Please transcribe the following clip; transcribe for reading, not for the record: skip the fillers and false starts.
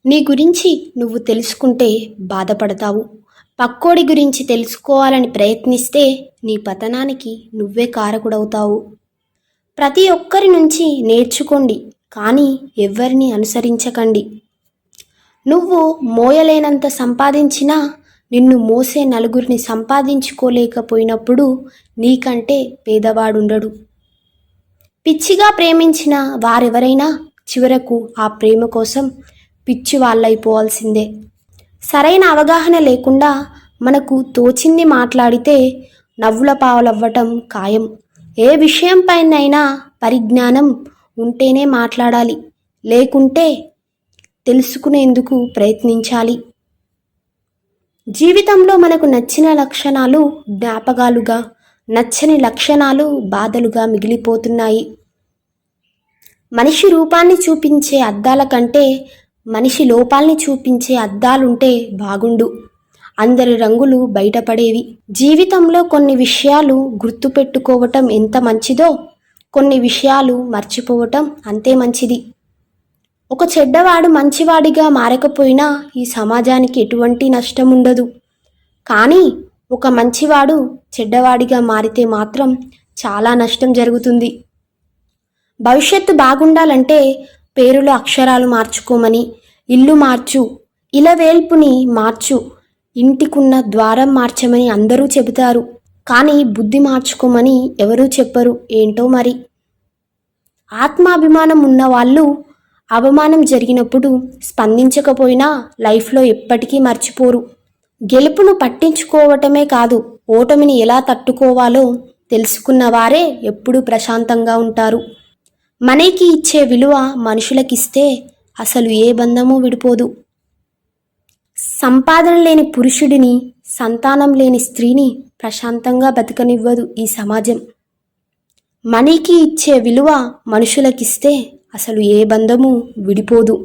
నీ గురించి నువ్వు తెలుసుకుంటే బాధపడతావు. పక్కోడి గురించి తెలుసుకోవాలని ప్రయత్నిస్తే నీ పతనానికి నువ్వే కారకుడవుతావు. ప్రతి ఒక్కరి నుంచి నేర్చుకోండి, కానీ ఎవ్వరిని అనుసరించకండి. నువ్వు మోయలేనంత సంపాదించినా నిన్ను మోసే నలుగురిని సంపాదించుకోలేకపోయినప్పుడు నీకంటే పేదవాడుండడు. పిచ్చిగా ప్రేమించిన వారెవరైనా చివరకు ఆ ప్రేమ కోసం పిచ్చి వాళ్ళైపోవాల్సిందే. సరైన అవగాహన లేకుండా మనకు తోచింది మాట్లాడితే నవ్వుల పాలవ్వటం ఖాయం. ఏ విషయంపైనైనా పరిజ్ఞానం ఉంటేనే మాట్లాడాలి, లేకుంటే తెలుసుకునేందుకు ప్రయత్నించాలి. జీవితంలో మనకు నచ్చిన లక్షణాలు జ్ఞాపకాలుగా, నచ్చని లక్షణాలు బాధలుగా మిగిలిపోతున్నాయి. మనిషి రూపాన్ని చూపించే అద్దాల కంటే మనిషి లోపాల్ని చూపించే అద్దాలుంటే బాగుండు. అందరి రంగులు బయటపడేవి. జీవితంలో కొన్ని విషయాలు గుర్తుపెట్టుకోవటం ఎంత మంచిదో, కొన్ని విషయాలు మర్చిపోవటం అంతే మంచిది. ఒక చెడ్డవాడు మంచివాడిగా మారకపోయినా ఈ సమాజానికి ఎటువంటి నష్టం ఉండదు. కానీ ఒక మంచివాడు చెడ్డవాడిగా మారితే మాత్రం చాలా నష్టం జరుగుతుంది. భవిష్యత్తు బాగుండాలంటే పేరులో అక్షరాలు మార్చుకోమని, ఇల్లు మార్చు, ఇలవేల్పుని మార్చు, ఇంటికున్న ద్వారం మార్చమని అందరూ చెబుతారు. కానీ బుద్ధి మార్చుకోమని ఎవరూ చెప్పరు. ఏంటో మరి. ఆత్మాభిమానం ఉన్నవాళ్ళు అవమానం జరిగినప్పుడు స్పందించకపోయినా లైఫ్లో ఎప్పటికీ మర్చిపోరు. గెలుపును పట్టించుకోవటమే కాదు, ఓటమిని ఎలా తట్టుకోవాలో తెలుసుకున్న వారే ఎప్పుడూ ప్రశాంతంగా ఉంటారు. మనీకి ఇచ్చే విలువ మనుషులకిస్తే అసలు ఏ బంధమూ విడిపోదు. సంపాదన లేని పురుషుడిని, సంతానం లేని స్త్రీని ప్రశాంతంగా బతకనివ్వదు ఈ సమాజం. మనీకి ఇచ్చే విలువ మనుషులకిస్తే అసలు ఏ బంధము విడిపోదు.